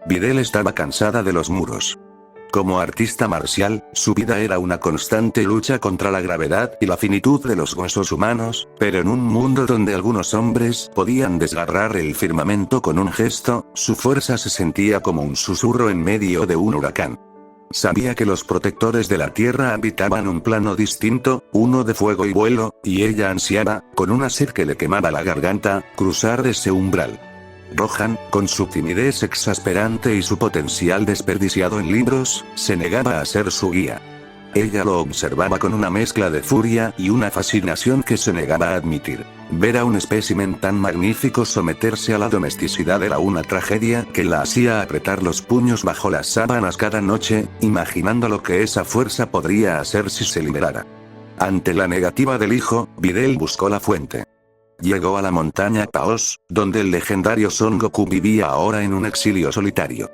Videl estaba cansada de los muros. Como artista marcial, su vida era una constante lucha contra la gravedad y la finitud de los huesos humanos, pero en un mundo donde algunos hombres podían desgarrar el firmamento con un gesto, su fuerza se sentía como un susurro en medio de un huracán. Sabía que los protectores de la Tierra habitaban un plano distinto, uno de fuego y vuelo, y ella ansiaba, con una sed que le quemaba la garganta, cruzar ese umbral. Rohan, con su timidez exasperante y su potencial desperdiciado en libros, se negaba a ser su guía. Ella lo observaba con una mezcla de furia y una fascinación que se negaba a admitir. Ver a un espécimen tan magnífico someterse a la domesticidad era una tragedia que la hacía apretar los puños bajo las sábanas cada noche, imaginando lo que esa fuerza podría hacer si se liberara. Ante la negativa del hijo, Videl buscó la fuente. Llegó a la montaña Paos, donde el legendario Son Goku vivía ahora en un exilio solitario.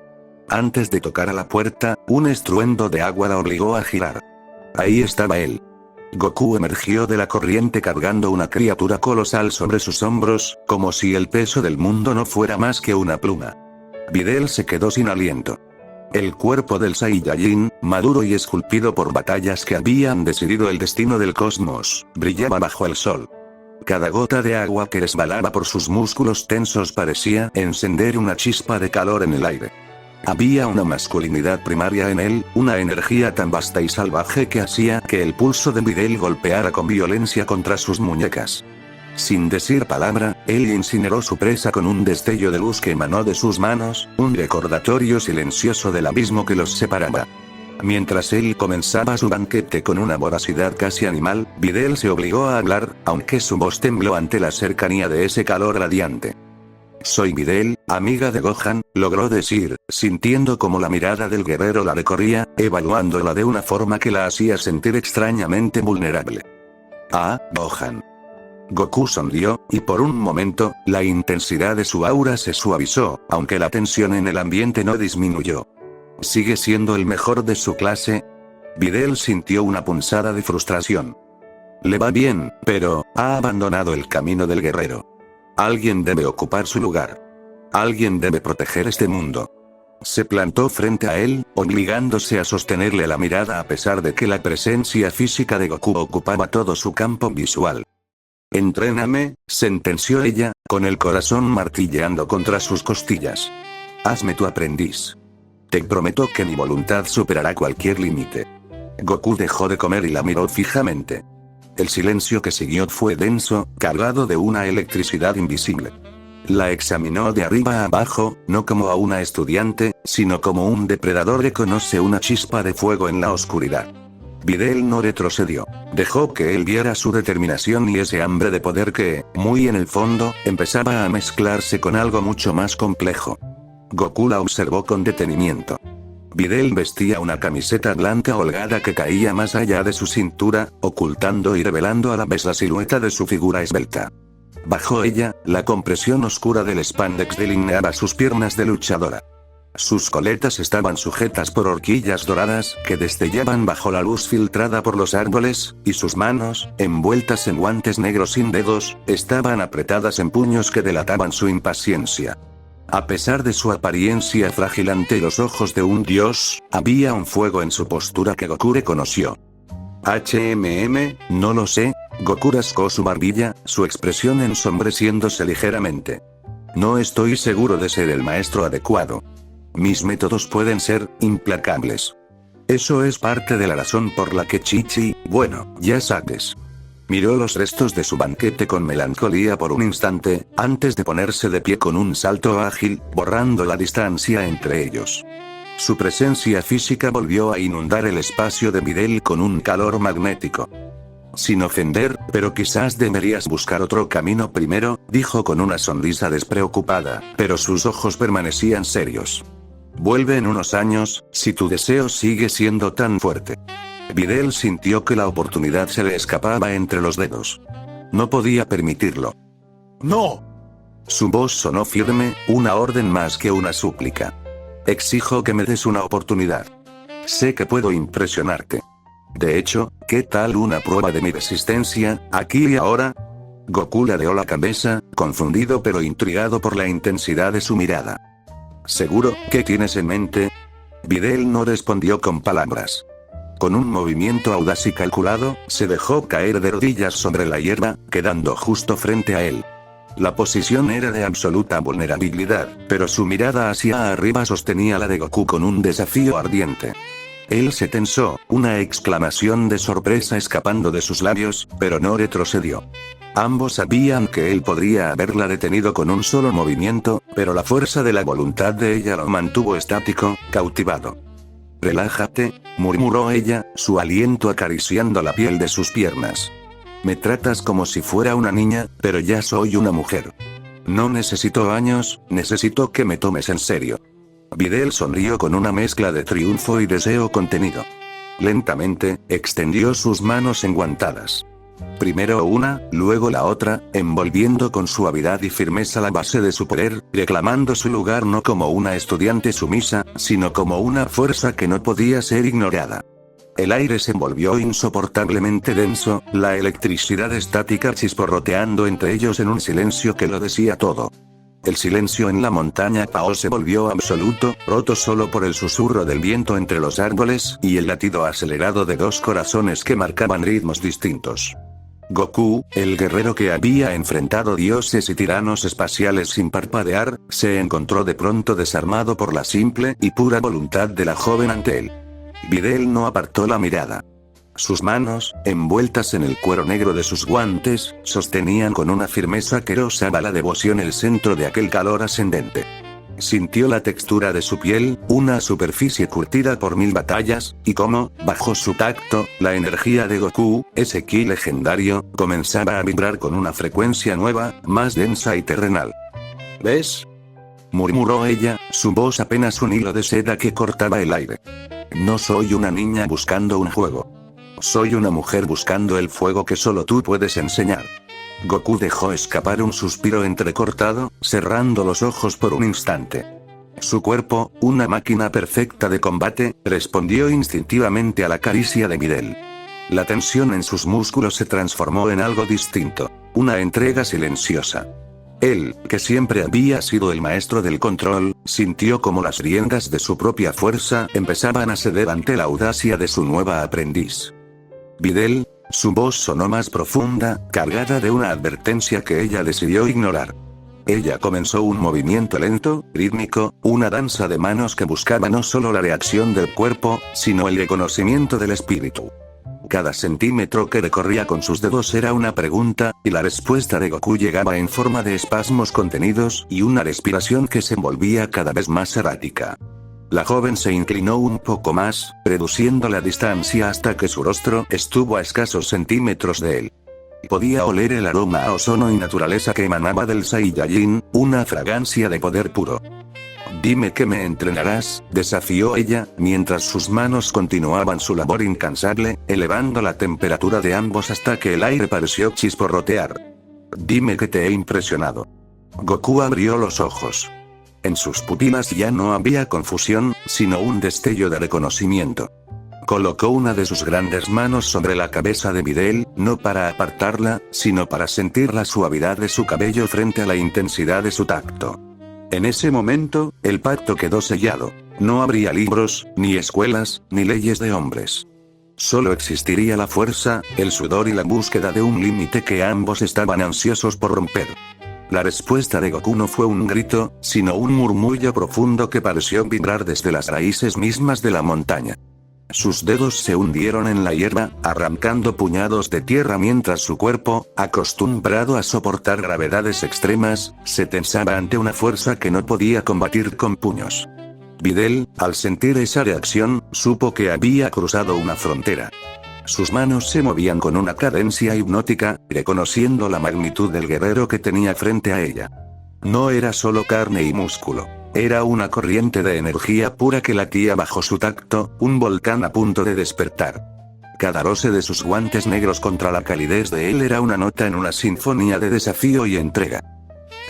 Antes de tocar a la puerta, un estruendo de agua la obligó a girar. Ahí estaba él. Goku emergió de la corriente cargando una criatura colosal sobre sus hombros, como si el peso del mundo no fuera más que una pluma. Videl se quedó sin aliento. El cuerpo del Saiyajin, maduro y esculpido por batallas que habían decidido el destino del cosmos, brillaba bajo el sol. Cada gota de agua que resbalaba por sus músculos tensos parecía encender una chispa de calor en el aire. Había una masculinidad primaria en él, una energía tan vasta y salvaje que hacía que el pulso de Videl golpeara con violencia contra sus muñecas. Sin decir palabra, él incineró su presa con un destello de luz que emanó de sus manos, un recordatorio silencioso del abismo que los separaba. Mientras él comenzaba su banquete con una voracidad casi animal, Videl se obligó a hablar, aunque su voz tembló ante la cercanía de ese calor radiante. «Soy Videl, amiga de Gohan», logró decir, sintiendo como la mirada del guerrero la recorría, evaluándola de una forma que la hacía sentir extrañamente vulnerable. «Ah, Gohan». Goku sonrió, y por un momento, la intensidad de su aura se suavizó, aunque la tensión en el ambiente no disminuyó. ¿Sigue siendo el mejor de su clase? Videl sintió una punzada de frustración. Le va bien, pero ha abandonado el camino del guerrero. Alguien debe ocupar su lugar. Alguien debe proteger este mundo. Se plantó frente a él, obligándose a sostenerle la mirada a pesar de que la presencia física de Goku ocupaba todo su campo visual. «Entréname», sentenció ella, con el corazón martilleando contra sus costillas. «Hazme tu aprendiz. Te prometo que mi voluntad superará cualquier límite». Goku dejó de comer y la miró fijamente. El silencio que siguió fue denso, cargado de una electricidad invisible. La examinó de arriba a abajo, no como a una estudiante, sino como un depredador reconoce una chispa de fuego en la oscuridad. Videl no retrocedió. Dejó que él viera su determinación y ese hambre de poder que, muy en el fondo, empezaba a mezclarse con algo mucho más complejo. Goku la observó con detenimiento. Videl vestía una camiseta blanca holgada que caía más allá de su cintura, ocultando y revelando a la vez la silueta de su figura esbelta. Bajo ella, la compresión oscura del spandex delineaba sus piernas de luchadora. Sus coletas estaban sujetas por horquillas doradas que destellaban bajo la luz filtrada por los árboles, y sus manos, envueltas en guantes negros sin dedos, estaban apretadas en puños que delataban su impaciencia. A pesar de su apariencia frágil ante los ojos de un dios, había un fuego en su postura que Goku reconoció. No lo sé», Goku rascó su barbilla, su expresión ensombreciéndose ligeramente. «No estoy seguro de ser el maestro adecuado. Mis métodos pueden ser implacables. Eso es parte de la razón por la que Chichi, bueno, ya sabes». Miró los restos de su banquete con melancolía por un instante, antes de ponerse de pie con un salto ágil, borrando la distancia entre ellos. Su presencia física volvió a inundar el espacio de Videl con un calor magnético. «Sin ofender, pero quizás deberías buscar otro camino primero», dijo con una sonrisa despreocupada, pero sus ojos permanecían serios. «Vuelve en unos años, si tu deseo sigue siendo tan fuerte». Videl sintió que la oportunidad se le escapaba entre los dedos. No podía permitirlo. «¡No!». Su voz sonó firme, una orden más que una súplica. «Exijo que me des una oportunidad. Sé que puedo impresionarte. De hecho, ¿qué tal una prueba de mi resistencia, aquí y ahora?». Goku ladeó la cabeza, confundido pero intrigado por la intensidad de su mirada. ¿Seguro? ¿Qué tienes en mente? Videl no respondió con palabras. Con un movimiento audaz y calculado, se dejó caer de rodillas sobre la hierba, quedando justo frente a él. La posición era de absoluta vulnerabilidad, pero su mirada hacia arriba sostenía la de Goku con un desafío ardiente. Él se tensó, una exclamación de sorpresa escapando de sus labios, pero no retrocedió. Ambos sabían que él podría haberla detenido con un solo movimiento, pero la fuerza de la voluntad de ella lo mantuvo estático, cautivado. «Relájate», murmuró ella, su aliento acariciando la piel de sus piernas. «Me tratas como si fuera una niña, pero ya soy una mujer. No necesito años, necesito que me tomes en serio». Videl sonrió con una mezcla de triunfo y deseo contenido. Lentamente, extendió sus manos enguantadas. Primero una, luego la otra, envolviendo con suavidad y firmeza la base de su poder, reclamando su lugar no como una estudiante sumisa, sino como una fuerza que no podía ser ignorada. El aire se envolvió insoportablemente denso, la electricidad estática chisporroteando entre ellos en un silencio que lo decía todo. El silencio en la montaña Pao se volvió absoluto, roto solo por el susurro del viento entre los árboles y el latido acelerado de dos corazones que marcaban ritmos distintos. Goku, el guerrero que había enfrentado dioses y tiranos espaciales sin parpadear, se encontró de pronto desarmado por la simple y pura voluntad de la joven ante él. Videl no apartó la mirada. Sus manos, envueltas en el cuero negro de sus guantes, sostenían con una firmeza que rozaba la devoción el centro de aquel calor ascendente. Sintió la textura de su piel, una superficie curtida por 1000 batallas, y cómo, bajo su tacto, la energía de Goku, ese ki legendario, comenzaba a vibrar con una frecuencia nueva, más densa y terrenal. ¿Ves?, murmuró ella, su voz apenas un hilo de seda que cortaba el aire. No soy una niña buscando un juego. Soy una mujer buscando el fuego que solo tú puedes enseñar. Goku dejó escapar un suspiro entrecortado, cerrando los ojos por un instante. Su cuerpo, una máquina perfecta de combate, respondió instintivamente a la caricia de Videl. La tensión en sus músculos se transformó en algo distinto, una entrega silenciosa. Él, que siempre había sido el maestro del control, sintió como las riendas de su propia fuerza empezaban a ceder ante la audacia de su nueva aprendiz. Videl, su voz sonó más profunda, cargada de una advertencia que ella decidió ignorar. Ella comenzó un movimiento lento, rítmico, una danza de manos que buscaba no solo la reacción del cuerpo, sino el reconocimiento del espíritu. Cada centímetro que recorría con sus dedos era una pregunta, y la respuesta de Goku llegaba en forma de espasmos contenidos y una respiración que se envolvía cada vez más errática. La joven se inclinó un poco más, reduciendo la distancia hasta que su rostro estuvo a escasos centímetros de él. Podía oler el aroma a ozono y naturaleza que emanaba del Saiyajin, una fragancia de poder puro. «Dime que me entrenarás», desafió ella, mientras sus manos continuaban su labor incansable, elevando la temperatura de ambos hasta que el aire pareció chisporrotear. «Dime que te he impresionado». Goku abrió los ojos. En sus pupilas ya no había confusión, sino un destello de reconocimiento. Colocó una de sus grandes manos sobre la cabeza de Videl, no para apartarla, sino para sentir la suavidad de su cabello frente a la intensidad de su tacto. En ese momento, el pacto quedó sellado. No habría libros, ni escuelas, ni leyes de hombres. Solo existiría la fuerza, el sudor y la búsqueda de un límite que ambos estaban ansiosos por romper. La respuesta de Goku no fue un grito, sino un murmullo profundo que pareció vibrar desde las raíces mismas de la montaña. Sus dedos se hundieron en la hierba, arrancando puñados de tierra mientras su cuerpo, acostumbrado a soportar gravedades extremas, se tensaba ante una fuerza que no podía combatir con puños. Videl, al sentir esa reacción, supo que había cruzado una frontera. Sus manos se movían con una cadencia hipnótica, reconociendo la magnitud del guerrero que tenía frente a ella. No era solo carne y músculo. Era una corriente de energía pura que latía bajo su tacto, un volcán a punto de despertar. Cada roce de sus guantes negros contra la calidez de él era una nota en una sinfonía de desafío y entrega.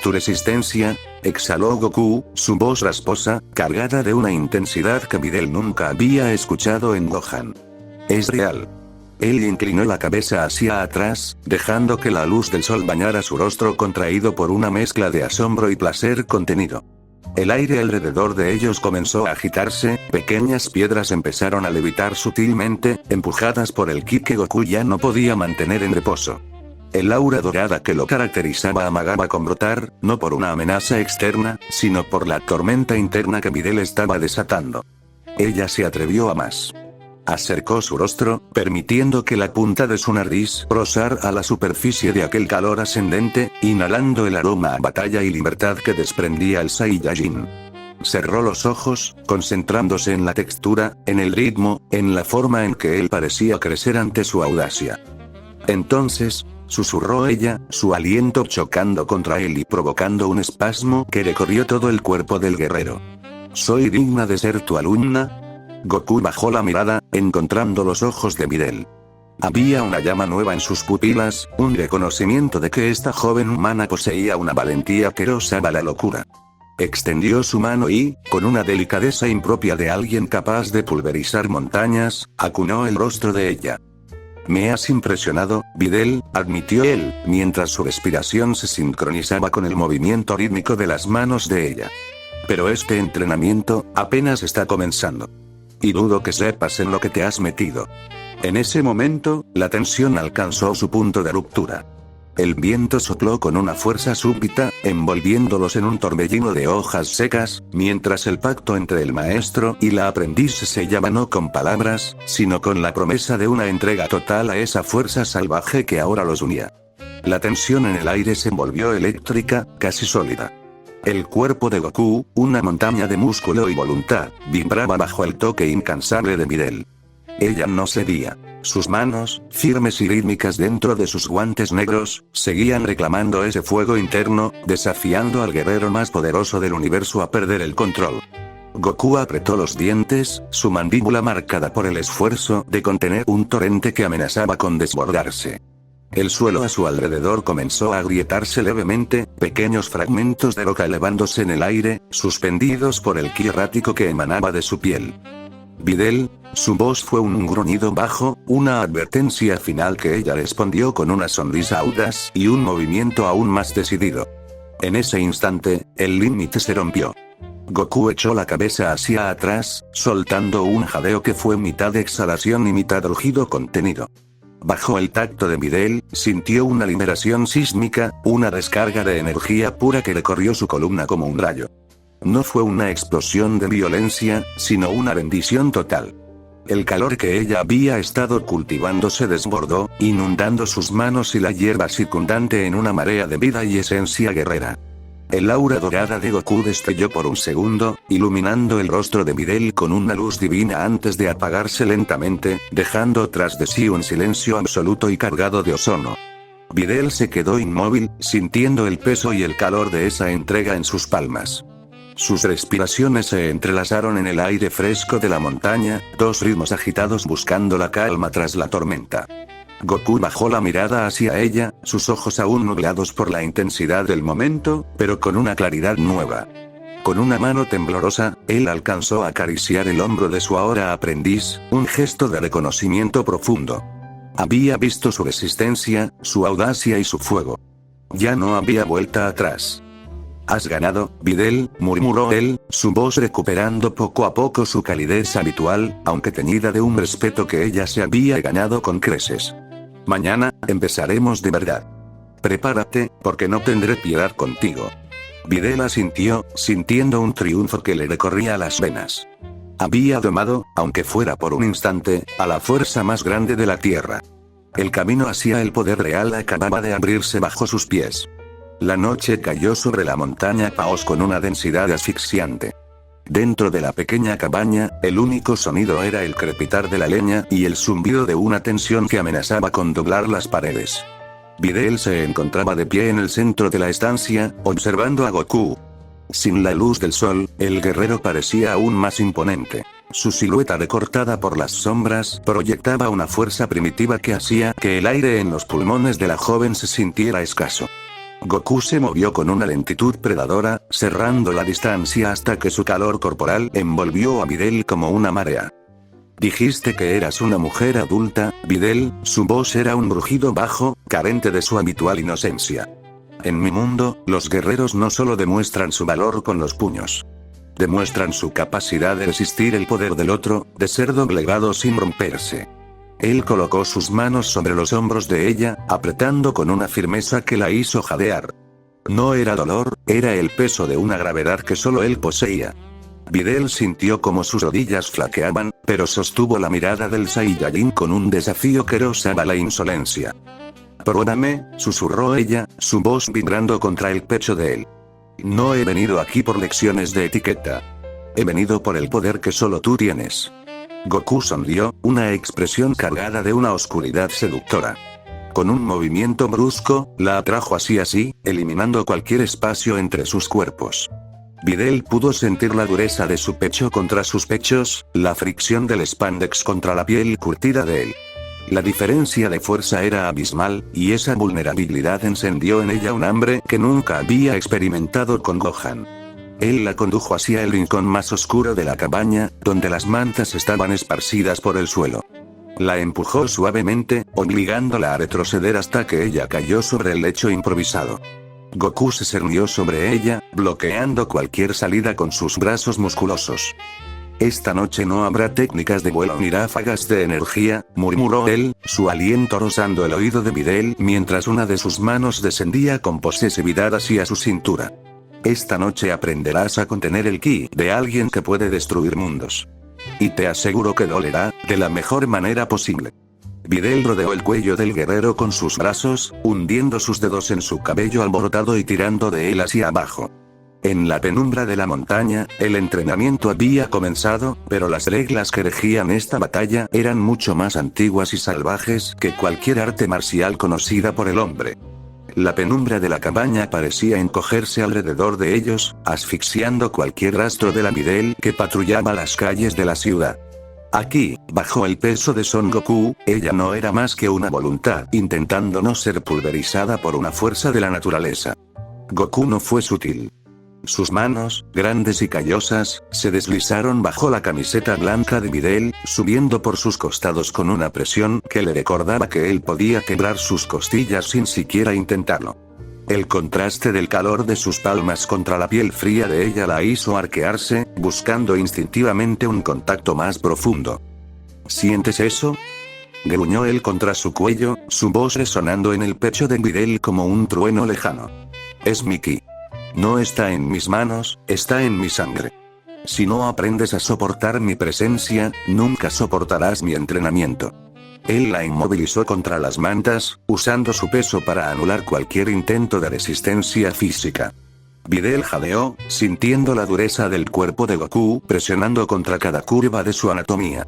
«Tu resistencia», exhaló Goku, su voz rasposa, cargada de una intensidad que Videl nunca había escuchado en Gohan. «Es real». Él inclinó la cabeza hacia atrás, dejando que la luz del sol bañara su rostro contraído por una mezcla de asombro y placer contenido. El aire alrededor de ellos comenzó a agitarse, pequeñas piedras empezaron a levitar sutilmente, empujadas por el ki que Goku ya no podía mantener en reposo. El aura dorada que lo caracterizaba amagaba con brotar, no por una amenaza externa, sino por la tormenta interna que Videl estaba desatando. Ella se atrevió a más. Acercó su rostro, permitiendo que la punta de su nariz rozara a la superficie de aquel calor ascendente, inhalando el aroma a batalla y libertad que desprendía el Saiyajin. Cerró los ojos, concentrándose en la textura, en el ritmo, en la forma en que él parecía crecer ante su audacia. Entonces, susurró ella, su aliento chocando contra él y provocando un espasmo que recorrió todo el cuerpo del guerrero. ¿Soy digna de ser tu alumna? Goku bajó la mirada, encontrando los ojos de Videl. Había una llama nueva en sus pupilas, un reconocimiento de que esta joven humana poseía una valentía que rozaba la locura. Extendió su mano y, con una delicadeza impropia de alguien capaz de pulverizar montañas, acunó el rostro de ella. Me has impresionado, Videl, admitió él, mientras su respiración se sincronizaba con el movimiento rítmico de las manos de ella. Pero este entrenamiento apenas está comenzando. Y dudo que sepas en lo que te has metido. En ese momento, la tensión alcanzó su punto de ruptura. El viento sopló con una fuerza súbita, envolviéndolos en un torbellino de hojas secas, mientras el pacto entre el maestro y la aprendiz se sellaba no con palabras, sino con la promesa de una entrega total a esa fuerza salvaje que ahora los unía. La tensión en el aire se volvió eléctrica, casi sólida. El cuerpo de Goku, una montaña de músculo y voluntad, vibraba bajo el toque incansable de Videl. Ella no cedía. Sus manos, firmes y rítmicas dentro de sus guantes negros, seguían reclamando ese fuego interno, desafiando al guerrero más poderoso del universo a perder el control. Goku apretó los dientes, su mandíbula marcada por el esfuerzo de contener un torrente que amenazaba con desbordarse. El suelo a su alrededor comenzó a agrietarse levemente, pequeños fragmentos de roca elevándose en el aire, suspendidos por el ki errático que emanaba de su piel. Videl, su voz fue un gruñido bajo, una advertencia final que ella respondió con una sonrisa audaz y un movimiento aún más decidido. En ese instante, el límite se rompió. Goku echó la cabeza hacia atrás, soltando un jadeo que fue mitad exhalación y mitad rugido contenido. Bajo el tacto de Videl, sintió una liberación sísmica, una descarga de energía pura que recorrió su columna como un rayo. No fue una explosión de violencia, sino una bendición total. El calor que ella había estado cultivando se desbordó, inundando sus manos y la hierba circundante en una marea de vida y esencia guerrera. El aura dorada de Goku destelló por un segundo, iluminando el rostro de Videl con una luz divina antes de apagarse lentamente, dejando tras de sí un silencio absoluto y cargado de ozono. Videl se quedó inmóvil, sintiendo el peso y el calor de esa entrega en sus palmas. Sus respiraciones se entrelazaron en el aire fresco de la montaña, dos ritmos agitados buscando la calma tras la tormenta. Goku bajó la mirada hacia ella, sus ojos aún nublados por la intensidad del momento, pero con una claridad nueva. Con una mano temblorosa, él alcanzó a acariciar el hombro de su ahora aprendiz, un gesto de reconocimiento profundo. Había visto su resistencia, su audacia y su fuego. Ya no había vuelta atrás. Has ganado, Videl, murmuró él, su voz recuperando poco a poco su calidez habitual, aunque teñida de un respeto que ella se había ganado con creces. Mañana, empezaremos de verdad. Prepárate, porque no tendré piedad contigo. Videl asintió, sintiendo un triunfo que le recorría las venas. Había domado, aunque fuera por un instante, a la fuerza más grande de la Tierra. El camino hacia el poder real acababa de abrirse bajo sus pies. La noche cayó sobre la montaña Paos con una densidad asfixiante. Dentro de la pequeña cabaña, el único sonido era el crepitar de la leña y el zumbido de una tensión que amenazaba con doblar las paredes. Videl se encontraba de pie en el centro de la estancia, observando a Goku. Sin la luz del sol, el guerrero parecía aún más imponente. Su silueta recortada por las sombras proyectaba una fuerza primitiva que hacía que el aire en los pulmones de la joven se sintiera escaso. Goku se movió con una lentitud predadora, cerrando la distancia hasta que su calor corporal envolvió a Videl como una marea. Dijiste que eras una mujer adulta, Videl, su voz era un rugido bajo, carente de su habitual inocencia. En mi mundo, los guerreros no solo demuestran su valor con los puños. Demuestran su capacidad de resistir el poder del otro, de ser doblegado sin romperse. Él colocó sus manos sobre los hombros de ella, apretando con una firmeza que la hizo jadear. No era dolor, era el peso de una gravedad que solo él poseía. Videl sintió como sus rodillas flaqueaban, pero sostuvo la mirada del Saiyajin con un desafío que rozaba la insolencia. «Perdóname», susurró ella, su voz vibrando contra el pecho de él. «No he venido aquí por lecciones de etiqueta. He venido por el poder que solo tú tienes». Goku sonrió, una expresión cargada de una oscuridad seductora. Con un movimiento brusco, la atrajo hacia sí, eliminando cualquier espacio entre sus cuerpos. Videl pudo sentir la dureza de su pecho contra sus pechos, la fricción del spandex contra la piel curtida de él. La diferencia de fuerza era abismal, y esa vulnerabilidad encendió en ella un hambre que nunca había experimentado con Gohan. Él la condujo hacia el rincón más oscuro de la cabaña, donde las mantas estaban esparcidas por el suelo. La empujó suavemente, obligándola a retroceder hasta que ella cayó sobre el lecho improvisado. Goku se cernió sobre ella, bloqueando cualquier salida con sus brazos musculosos. «Esta noche no habrá técnicas de vuelo ni ráfagas de energía», murmuró él, su aliento rozando el oído de Videl mientras una de sus manos descendía con posesividad hacia su cintura. «Esta noche aprenderás a contener el ki de alguien que puede destruir mundos. Y te aseguro que dolerá, de la mejor manera posible». Videl rodeó el cuello del guerrero con sus brazos, hundiendo sus dedos en su cabello alborotado y tirando de él hacia abajo. En la penumbra de la montaña, el entrenamiento había comenzado, pero las reglas que regían esta batalla eran mucho más antiguas y salvajes que cualquier arte marcial conocida por el hombre. La penumbra de la cabaña parecía encogerse alrededor de ellos, asfixiando cualquier rastro de la Videl que patrullaba las calles de la ciudad. Aquí, bajo el peso de Son Goku, ella no era más que una voluntad intentando no ser pulverizada por una fuerza de la naturaleza. Goku no fue sutil. Sus manos, grandes y callosas, se deslizaron bajo la camiseta blanca de Videl, subiendo por sus costados con una presión que le recordaba que él podía quebrar sus costillas sin siquiera intentarlo. El contraste del calor de sus palmas contra la piel fría de ella la hizo arquearse, buscando instintivamente un contacto más profundo. ¿Sientes eso?, gruñó él contra su cuello, su voz resonando en el pecho de Videl como un trueno lejano. «Es mi ki. No está en mis manos, está en mi sangre. Si no aprendes a soportar mi presencia, nunca soportarás mi entrenamiento». Él la inmovilizó contra las mantas, usando su peso para anular cualquier intento de resistencia física. Videl jadeó, sintiendo la dureza del cuerpo de Goku presionando contra cada curva de su anatomía.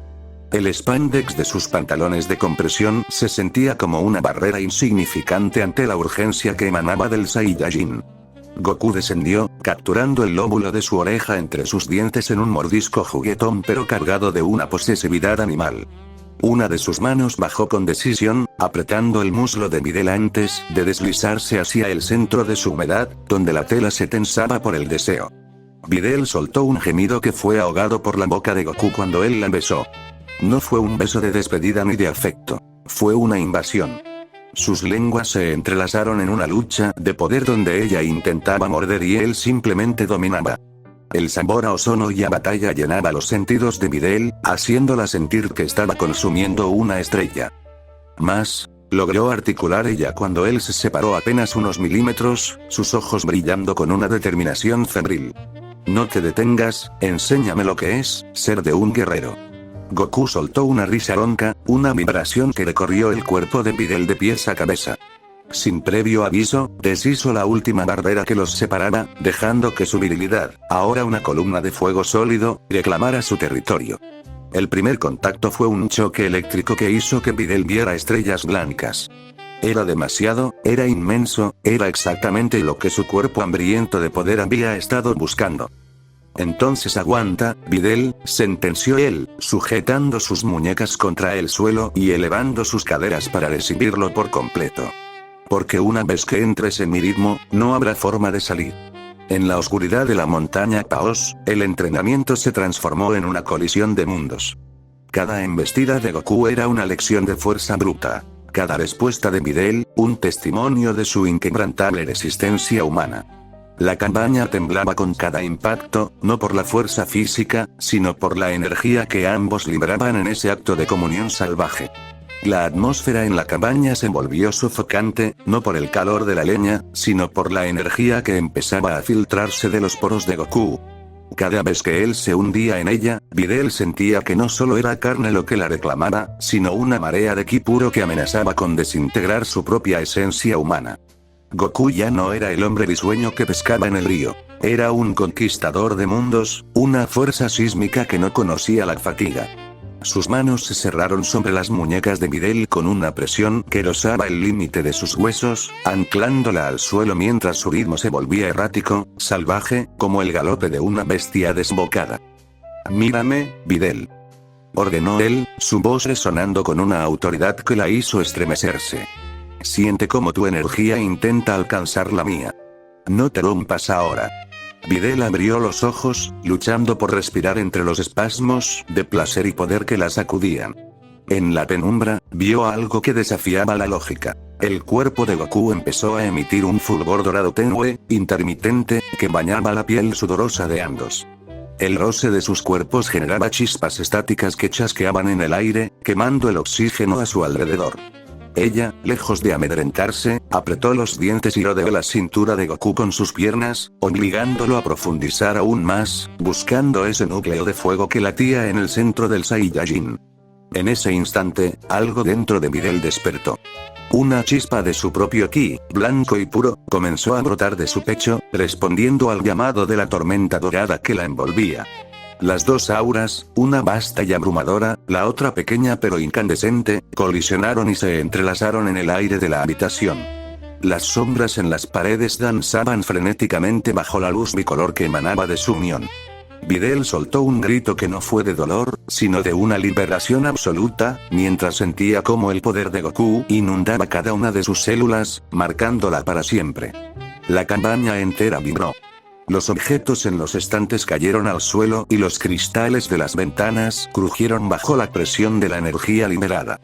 El spandex de sus pantalones de compresión se sentía como una barrera insignificante ante la urgencia que emanaba del Saiyajin. Goku descendió, capturando el lóbulo de su oreja entre sus dientes en un mordisco juguetón pero cargado de una posesividad animal. Una de sus manos bajó con decisión, apretando el muslo de Videl antes de deslizarse hacia el centro de su humedad, donde la tela se tensaba por el deseo. Videl soltó un gemido que fue ahogado por la boca de Goku cuando él la besó. No fue un beso de despedida ni de afecto. Fue una invasión. Sus lenguas se entrelazaron en una lucha de poder donde ella intentaba morder y él simplemente dominaba. El sabor a ozono y a batalla llenaba los sentidos de Videl, haciéndola sentir que estaba consumiendo una estrella. «Más», logró articular ella cuando él se separó apenas unos milímetros, sus ojos brillando con una determinación febril. «No te detengas, enséñame lo que es ser de un guerrero». Goku soltó una risa ronca, una vibración que recorrió el cuerpo de Videl de pies a cabeza. Sin previo aviso, deshizo la última barrera que los separaba, dejando que su virilidad, ahora una columna de fuego sólido, reclamara su territorio. El primer contacto fue un choque eléctrico que hizo que Videl viera estrellas blancas. Era demasiado, era inmenso, era exactamente lo que su cuerpo hambriento de poder había estado buscando. «Entonces aguanta, Videl», sentenció él, sujetando sus muñecas contra el suelo y elevando sus caderas para recibirlo por completo. «Porque una vez que entres en mi ritmo, no habrá forma de salir». En la oscuridad de la montaña Paos, el entrenamiento se transformó en una colisión de mundos. Cada embestida de Goku era una lección de fuerza bruta. Cada respuesta de Videl, un testimonio de su inquebrantable resistencia humana. La cabaña temblaba con cada impacto, no por la fuerza física, sino por la energía que ambos liberaban en ese acto de comunión salvaje. La atmósfera en la cabaña se volvió sofocante, no por el calor de la leña, sino por la energía que empezaba a filtrarse de los poros de Goku. Cada vez que él se hundía en ella, Videl sentía que no solo era carne lo que la reclamaba, sino una marea de ki puro que amenazaba con desintegrar su propia esencia humana. Goku ya no era el hombre risueño que pescaba en el río. Era un conquistador de mundos, una fuerza sísmica que no conocía la fatiga. Sus manos se cerraron sobre las muñecas de Videl con una presión que rozaba el límite de sus huesos, anclándola al suelo mientras su ritmo se volvía errático, salvaje, como el galope de una bestia desbocada. «Mírame, Videl», ordenó él, su voz resonando con una autoridad que la hizo estremecerse. «Siente cómo tu energía intenta alcanzar la mía. No te rompas ahora». Videl abrió los ojos, luchando por respirar entre los espasmos de placer y poder que la sacudían. En la penumbra, vio algo que desafiaba la lógica. El cuerpo de Goku empezó a emitir un fulgor dorado tenue, intermitente, que bañaba la piel sudorosa de ambos. El roce de sus cuerpos generaba chispas estáticas que chasqueaban en el aire, quemando el oxígeno a su alrededor. Ella, lejos de amedrentarse, apretó los dientes y rodeó la cintura de Goku con sus piernas, obligándolo a profundizar aún más, buscando ese núcleo de fuego que latía en el centro del Saiyajin. En ese instante, algo dentro de Videl despertó. Una chispa de su propio ki, blanco y puro, comenzó a brotar de su pecho, respondiendo al llamado de la tormenta dorada que la envolvía. Las dos auras, una vasta y abrumadora, la otra pequeña pero incandescente, colisionaron y se entrelazaron en el aire de la habitación. Las sombras en las paredes danzaban frenéticamente bajo la luz bicolor que emanaba de su unión. Videl soltó un grito que no fue de dolor, sino de una liberación absoluta, mientras sentía cómo el poder de Goku inundaba cada una de sus células, marcándola para siempre. La cabaña entera vibró. Los objetos en los estantes cayeron al suelo y los cristales de las ventanas crujieron bajo la presión de la energía liberada.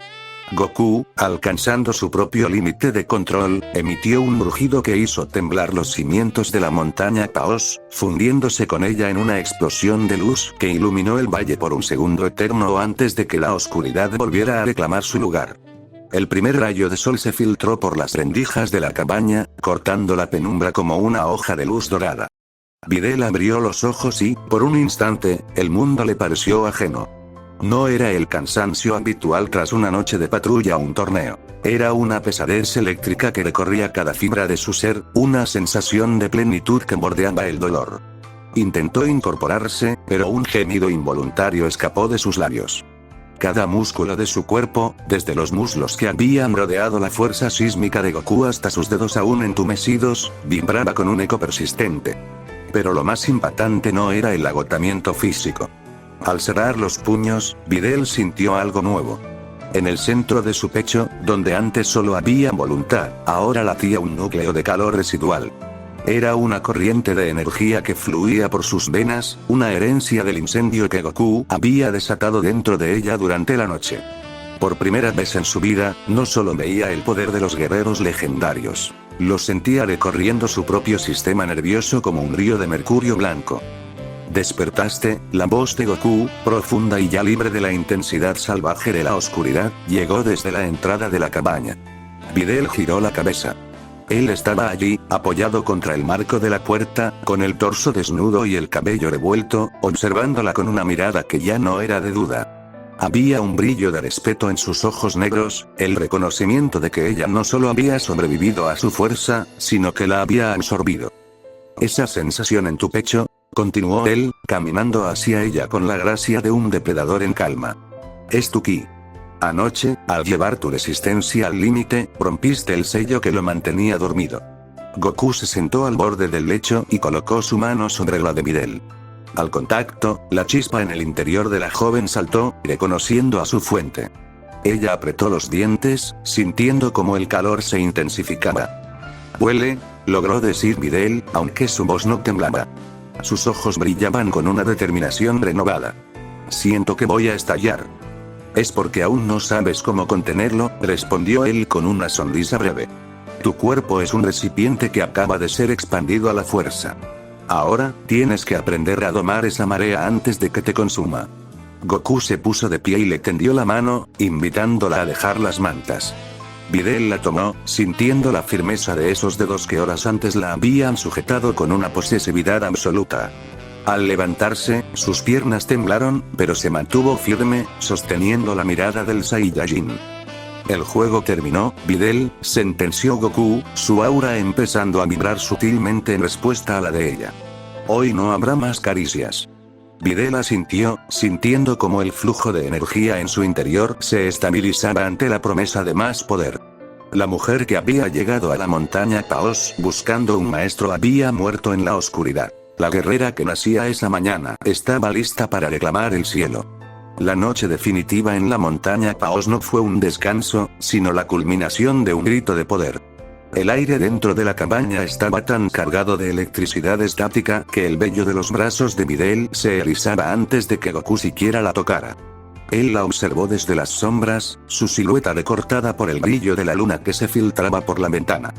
Goku, alcanzando su propio límite de control, emitió un rugido que hizo temblar los cimientos de la montaña Paos, fundiéndose con ella en una explosión de luz que iluminó el valle por un segundo eterno antes de que la oscuridad volviera a reclamar su lugar. El primer rayo de sol se filtró por las rendijas de la cabaña, cortando la penumbra como una hoja de luz dorada. Videl abrió los ojos y, por un instante, el mundo le pareció ajeno. No era el cansancio habitual tras una noche de patrulla o un torneo. Era una pesadez eléctrica que recorría cada fibra de su ser, una sensación de plenitud que bordeaba el dolor. Intentó incorporarse, pero un gemido involuntario escapó de sus labios. Cada músculo de su cuerpo, desde los muslos que habían rodeado la fuerza sísmica de Goku hasta sus dedos aún entumecidos, vibraba con un eco persistente. Pero lo más impactante no era el agotamiento físico. Al cerrar los puños, Videl sintió algo nuevo. En el centro de su pecho, donde antes solo había voluntad, ahora latía un núcleo de calor residual. Era una corriente de energía que fluía por sus venas, una herencia del incendio que Goku había desatado dentro de ella durante la noche. Por primera vez en su vida, no solo veía el poder de los guerreros legendarios. Lo sentía recorriendo su propio sistema nervioso como un río de mercurio blanco. Despertaste, la voz de Goku, profunda y ya libre de la intensidad salvaje de la oscuridad, llegó desde la entrada de la cabaña. Videl giró la cabeza. Él estaba allí, apoyado contra el marco de la puerta, con el torso desnudo y el cabello revuelto, observándola con una mirada que ya no era de duda. Había un brillo de respeto en sus ojos negros, el reconocimiento de que ella no solo había sobrevivido a su fuerza, sino que la había absorbido. Esa sensación en tu pecho, continuó él, caminando hacia ella con la gracia de un depredador en calma. Es tu ki. Anoche, al llevar tu resistencia al límite, rompiste el sello que lo mantenía dormido. Goku se sentó al borde del lecho y colocó su mano sobre la de Videl. Al contacto, la chispa en el interior de la joven saltó, reconociendo a su fuente. Ella apretó los dientes, sintiendo como el calor se intensificaba. «Huele», logró decir Videl, aunque su voz no temblaba. Sus ojos brillaban con una determinación renovada. «Siento que voy a estallar». Es porque aún no sabes cómo contenerlo, respondió él con una sonrisa breve. Tu cuerpo es un recipiente que acaba de ser expandido a la fuerza. Ahora, tienes que aprender a domar esa marea antes de que te consuma. Goku se puso de pie y le tendió la mano, invitándola a dejar las mantas. Videl la tomó, sintiendo la firmeza de esos dedos que horas antes la habían sujetado con una posesividad absoluta. Al levantarse, sus piernas temblaron, pero se mantuvo firme, sosteniendo la mirada del Saiyajin. El juego terminó, Videl, sentenció Goku, su aura empezando a vibrar sutilmente en respuesta a la de ella. Hoy no habrá más caricias. Videl asintió, sintiendo como el flujo de energía en su interior se estabilizaba ante la promesa de más poder. La mujer que había llegado a la montaña Paos buscando un maestro había muerto en la oscuridad. La guerrera que nacía esa mañana estaba lista para reclamar el cielo. La noche definitiva en la montaña Paos no fue un descanso, sino la culminación de un grito de poder. El aire dentro de la cabaña estaba tan cargado de electricidad estática que el vello de los brazos de Videl se erizaba antes de que Goku siquiera la tocara. Él la observó desde las sombras, su silueta recortada por el brillo de la luna que se filtraba por la ventana.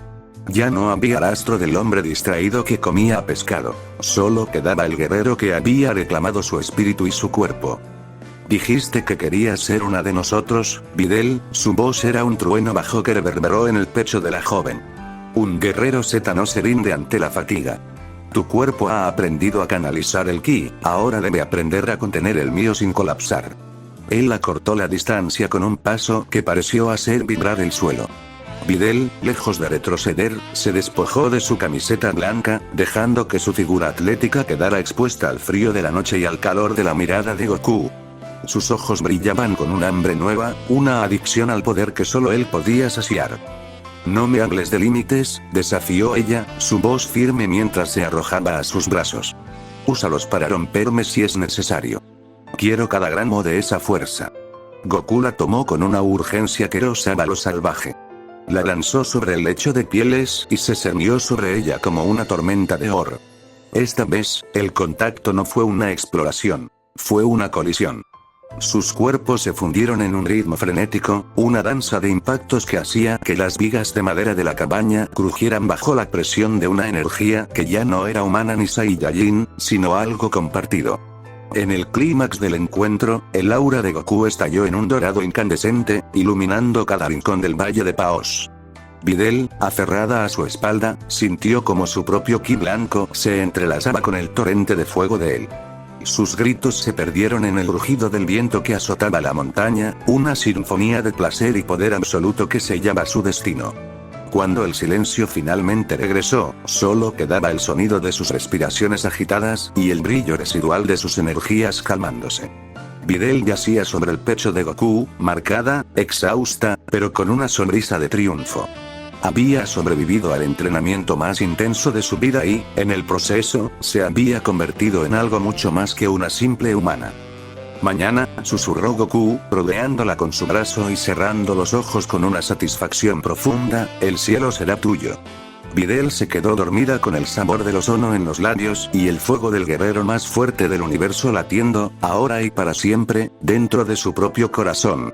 Ya no había rastro del hombre distraído que comía pescado, solo quedaba el guerrero que había reclamado su espíritu y su cuerpo. Dijiste que querías ser una de nosotros, Videl. Su voz era un trueno bajo que reverberó en el pecho de la joven. Un guerrero Z no se rinde ante la fatiga. Tu cuerpo ha aprendido a canalizar el ki, ahora debe aprender a contener el mío sin colapsar. Él acortó la distancia con un paso que pareció hacer vibrar el suelo. Videl, lejos de retroceder, se despojó de su camiseta blanca, dejando que su figura atlética quedara expuesta al frío de la noche y al calor de la mirada de Goku. Sus ojos brillaban con un hambre nueva, una adicción al poder que solo él podía saciar. No me hables de límites, desafió ella, su voz firme mientras se arrojaba a sus brazos. Úsalos para romperme si es necesario. Quiero cada gramo de esa fuerza. Goku la tomó con una urgencia que rozaba lo salvaje. La lanzó sobre el lecho de pieles y se cernió sobre ella como una tormenta de oro. Esta vez, el contacto no fue una exploración, fue una colisión. Sus cuerpos se fundieron en un ritmo frenético, una danza de impactos que hacía que las vigas de madera de la cabaña crujieran bajo la presión de una energía que ya no era humana ni Saiyajin, sino algo compartido. En el clímax del encuentro, el aura de Goku estalló en un dorado incandescente, iluminando cada rincón del valle de Paos. Videl, aferrada a su espalda, sintió como su propio ki blanco se entrelazaba con el torrente de fuego de él. Sus gritos se perdieron en el rugido del viento que azotaba la montaña, una sinfonía de placer y poder absoluto que sellaba su destino. Cuando el silencio finalmente regresó, solo quedaba el sonido de sus respiraciones agitadas y el brillo residual de sus energías calmándose. Videl yacía sobre el pecho de Goku, marcada, exhausta, pero con una sonrisa de triunfo. Había sobrevivido al entrenamiento más intenso de su vida y, en el proceso, se había convertido en algo mucho más que una simple humana. Mañana, susurró Goku, rodeándola con su brazo y cerrando los ojos con una satisfacción profunda, el cielo será tuyo. Videl se quedó dormida con el sabor del ozono en los labios y el fuego del guerrero más fuerte del universo latiendo, ahora y para siempre, dentro de su propio corazón.